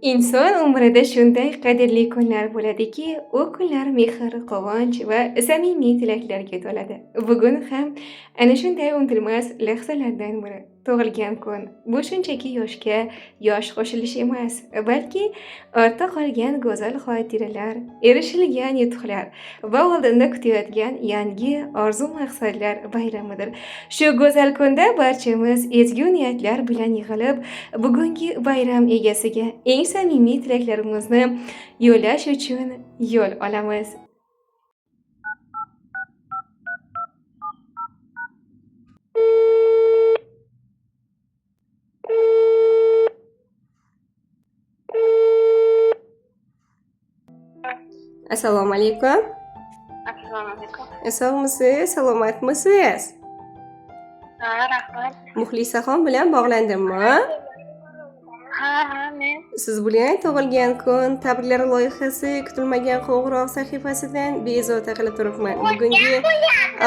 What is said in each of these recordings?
Inson umrida shunday qadrli kunlar bo'ladiki, u kunlar mehr, quvonch va samimiy tilaklarga to'ladi. Bugun ham ana shunday unutilmas lahzalardan biri tug'ilgan kun. Bu shunchaki yoshga yosh qo'shilish emas, balki ortda qolgan go'zal xotiralar, erishilgan yutuqlar va oldinda kutayotgan yangi orzu-maqsadlar bayramidir. Shu go'zal kunda barchamiz ezgu niyatlar bilan yig'ilib, bugungi bayram egasiga eng samimiy tilaklarimizni yo'llash uchun yo'l olamiz. Assalomu alaykum. Assalomu alaykum. Sog'misiz, salomatmisiz? Ha, rahmat. Muxlisaxon bilan bog'landimmi? Ha, men. Siz bilan tug'ilgan kun tabriklar loyihasi kutilmagan qo'ng'iroq sahifasidan bezovta qilib turibman. Bugungi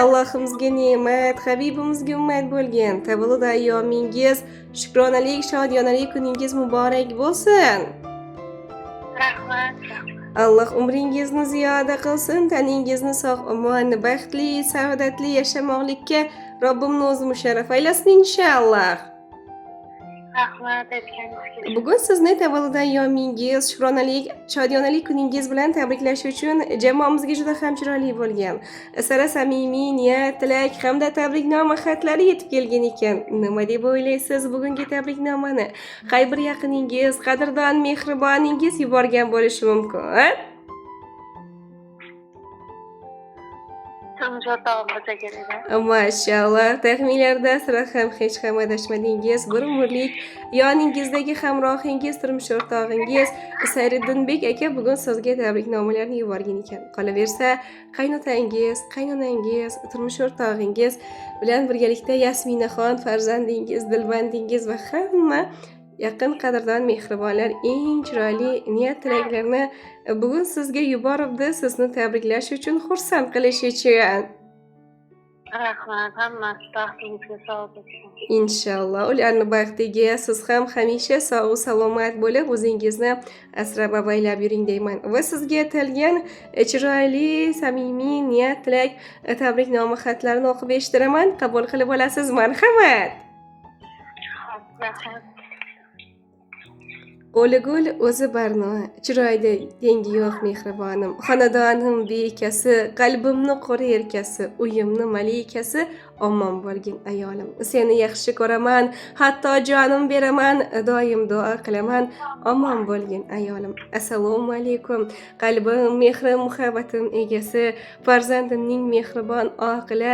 Allohimizga ne'mat, Habibimizga ummat bo'lgan tavallud ayyomingiz, shukronalik, shodiyonalik kuningiz muborak bo'lsin. Rahmat. Alloh umringizni ziyoda qilsin, taningizni sog'-omon, baxtli, saodatli yashamoqlikka Robbimni o'zi musharraf aylasin inshaalloh. Rahmat aytganingiz. Bugun sizni tavallud ayyomingiz, shukronalik, shodiyonalik kuningiz bilan tabriklash uchun jamoamizga juda ham chiroyli bo'lgan sara samimiy niyat, tilak hamda tabriknoma xatlari yetib kelgan ekan. Nima deb o'ylaysiz bugungi tabriknomani? Qay bir yaqiningiz, qadrdon, mehriboningiz yuborgan bo'lishi mumkin? Tunjot bo'lsa kerak. Mashalloh, taxminlarda sira ham hech ham adashmadingiz. Bir umrlik yoningizdagi hamrohingiz, turmush o'rtog'ingiz Sayriddinbek aka bugun sizga tabriknomalarni yuborgan ekan. Qolaversa, qaynotangiz, qaynonangiz, turmush o'rtog'ingiz bilan birgalikda Yasminaxon farzandingiz, dilbandingiz va hamma yaqin qadrdon mehribonlar eng chiroyli niyat tilaklarini bugun sizga yuboribdi, sizni tabriklash uchun, xursand qilish uchun. Rahmat, hammasi baxtingizga sog' bo'lsin. Inshaalloh ularni baxtiga siz ham hamisha sog' salomat bo'lib, o'zingizni asrab avaylab yuring deyman. Va sizga atalgan chiroyli, samimiy niyat tilak tabriknoma xatlarini o'qib eshitiraman. Qabul qilib olasiz, marhamat. Rahmat. O'li gul o'zi barno, chiroyli tengi yo'q mehribonim, xonadonim bekasi, qalbimni qo'ri erkasi, uyimni malikasi, omon bo'lgin ayolim. Seni yaxshi ko'raman, hatto jonim beraman, doim duo qilaman, omon bo'lgin ayolim. Assalomu alaykum. Qalbim, mehrim, muhabbatim egasi, farzandimning mehribon, oqila,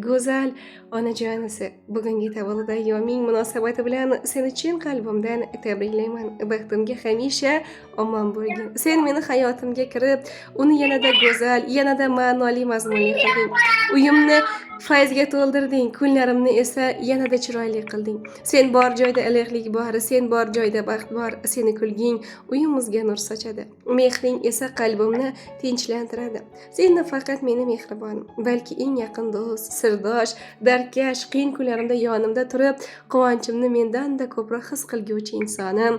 go'zal onajonisi. Bugungi tavallud ayyoming munosabati bilan seni chin qalbimdan tabriklayman. Baxtimga hamisha omon bo'lgin. Sen meni hayotimga kirib, uni yanada go'zal, yanada ma'noli mazmunli qilding. Uyimni fayzga to'ldirding, kunlarimni esa yanada chiroyli qilding. Sen bor joyda iliqlik bor, sen bor joyda baxt bor. Seni kulging uyimizga nur sochadi. Mehring esa qalbimni tinchlantiradi. Sen nafaqat meni mehribonim, balki eng yaqin do'st, sirdosh, dardkash, qiyin kunlarimda yonimda turib, quvonchimni mendan-da ko'proq his qilguvchi insonim.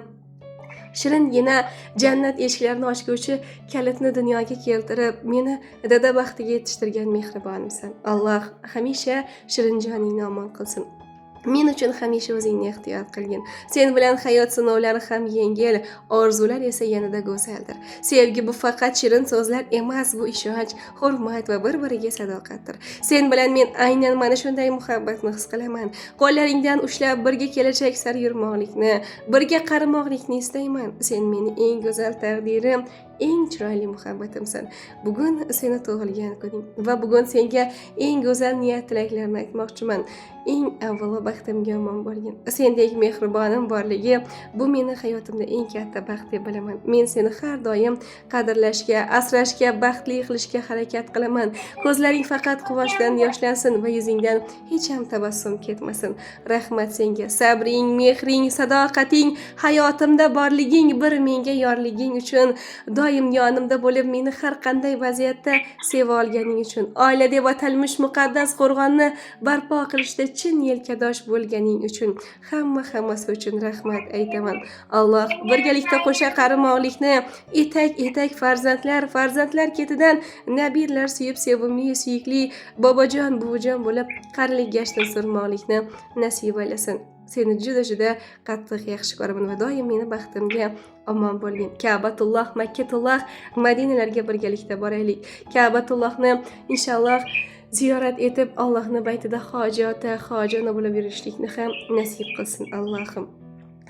Shiringina jannat eshiklarini ochguvchi kalitni dunyoga keltirib, meni dada baxtiga yetishtirgan mehribonimsan. Alloh hamisha shirinjoningni omon qilsin. Men uchun hamisha o'zingni ehtiyot qilgin. Sen bilan hayot sinovlari ham yengil, orzular esa yanada go'zaldir. Sevgi bu faqat shirin so'zlar emas, bu ishonch, hurmat va bir-biriga sadoqatdir. Sen bilan men aynan mana shunday muhabbatni his qilaman. Qo'llaringdan ushlab birga kelajak sari yurmoqlikni, birga qarimoqlikni istayman. Sen meni eng go'zal taqdirim, eng chiroyli muhabbatimsan. Bugun seni tug'ilgan kuning va bugun senga eng go'zal niyat tilaklarimni aytmoqchiman. Eng avvalo baxtimga omon bo'lgin. Sendek mehribonim borligi bu meni hayotimda eng katta baxt deb bilaman. Men seni har doim qadrlashga, asrashga, baxtli qilishga harakat qilaman. Ko'zlaring faqat quvonchdan yoshlansin va yuzingdan hech ham tabassum ketmasin. Rahmat senga. Sabring, mehring, sadoqating, hayotimda borliging, bir menga yorliging uchun doim yonimda bo'lib meni har qanday vaziyatda seva olganing uchun, oila deb atalmish muqaddas qo'rg'onni barpo qilishda chin yelkadosh bo'lganing uchun, hammasi uchun rahmat aytaman. Alloh birgalikda qo'sha qarimoqlikni, etak farzandlar ketidan nabirlar suyib sevimli suyukli bobojon buvijon bo'lib qarilik gashtin surmoqlikni nasib aylasin. Seni juda qattiq yaxshi ko'raman va doim meni baxtimga omon bo'lgin. Ka'batulloh, Makkatulloh, Madinalarga birgalikda boraylik. Ka'batullohni inshaalloh ziyorat etib Allohning baytida hojona bo'lib yurishlikni ham nasib qilsin Allohim.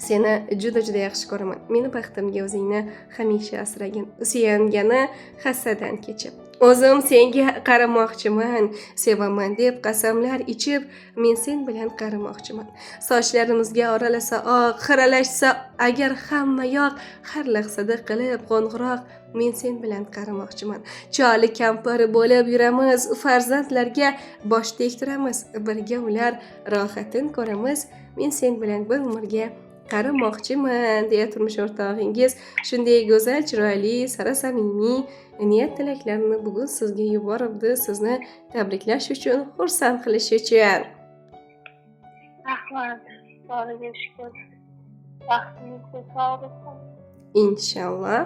Seni juda yaxshi ko'raman. Meni baxtimga o'zingni hamisha asragin. Suyangani hassadan kechib. O'zim senga qaramoqchiman, sevaman deb qasamlar ichib, men sen bilan qaramoqchiman. Sochlarimizga oralasa oq, xiralashsa agar hamma yoq, har lahzada qilib qo'ng'iroq, men sen bilan qaramoqchiman. Choli kampiri bo'lib yuramiz, farzandlarga bosh tektiramiz, birga ular rohatin ko'ramiz. Men sen bilan bir umrga qaramoqchiman deya turmush o'rtog'ingiz shunday go'zal, chiroyli, sara samimiy niyat tilaklarini bugun sizga yuboribdi, sizni tabriklash uchun, xursand qilish uchun. Rahmat. Boriga shukr. Baxtingizga sog' bo'lsin. Inshaalloh.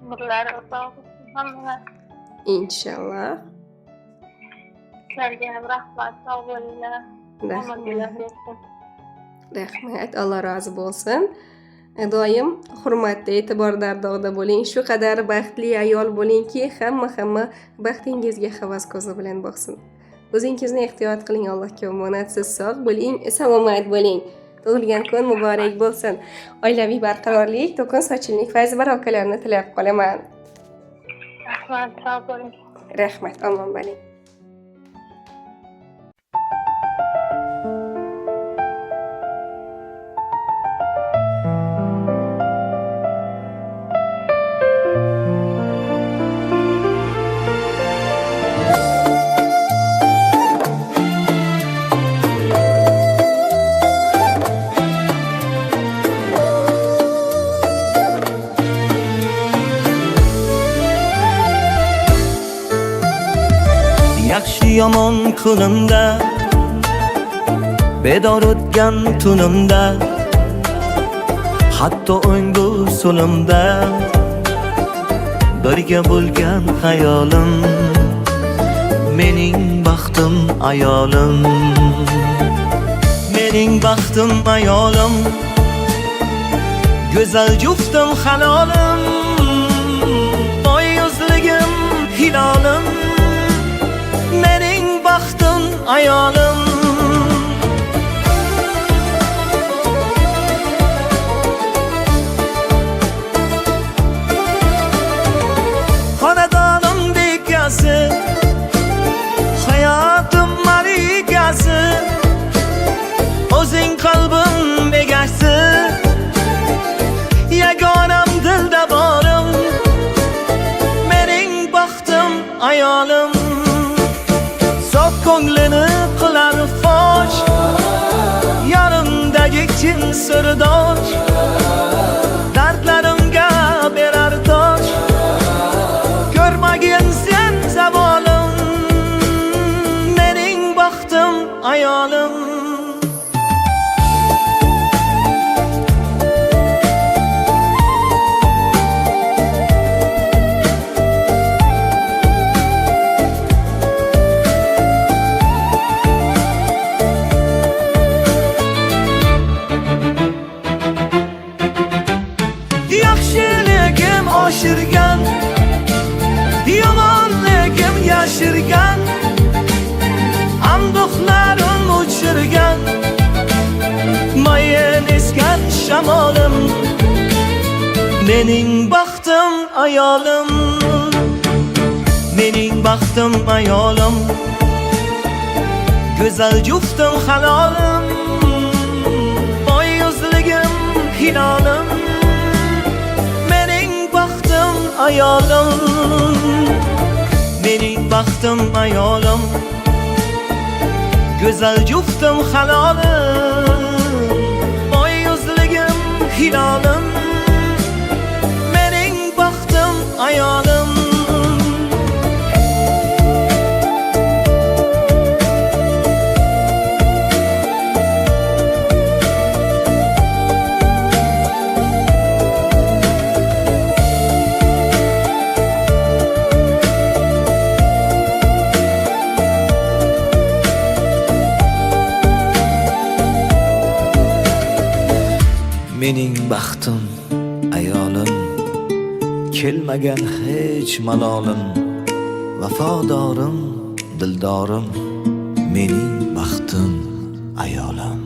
Umrlari uzoq bo'lsin hammalar. Inshaalloh. Sizlarga ham rahmat. Sog' bo'linglar. Rahmat, Alloh rozi bo'lsin. Doim hurmatda, e'tibordorda bo'ling. Shu qadar baxtli ayol bo'lingki, hamma baxtingizga havas ko'zi bilan boqsin. O'zingizni ehtiyot qiling, Allohga omonatsiz sog' bo'ling, salomat bo'ling. Tug'ilgan kun muborak bo'lsin. Oilaviy barqarorlik, to'kin sochillik, fayz barokalarni tilab qolaman. Rahmat, sog' bo'ling. Rahmat, omon bo'ling. Yaxshi yomon kunimda, bedor o'tgan tunimda, hatto o'ngu so'limda birga bo'lgan hayolim, mening baxtim ayolim, mening baxtim ayolim, go'zal juftim halolim, boy yuzligim hilolim, mening baxtim ayolim. Xonadonim bekasi, hayotim malikasi, o'zing qalbim begasi, yagonam dilda borim, mening baxtim ayolim. Ko'nglini qilar fosh, yonimdagi chin sirdosh, dardlarimga berar dosh, ko'rmagin sen zavolim, mening baxtim ayolim. Oshirgan, yomonligim yashirgan, anduhlarim uchirgan, mayin esgan shamolim, mening baxtim ayolim, mening baxtim ayolim, go'zal juftim halolim, boy yuzligim hilolim, ayolim, mening baxtim ayolim, go'zal juftim halolim, boy yuzligim hilolim, mening mening baxtim ayolim, kelmagan hech malolim, vafodorim, dildorim, mening baxtim ayolim.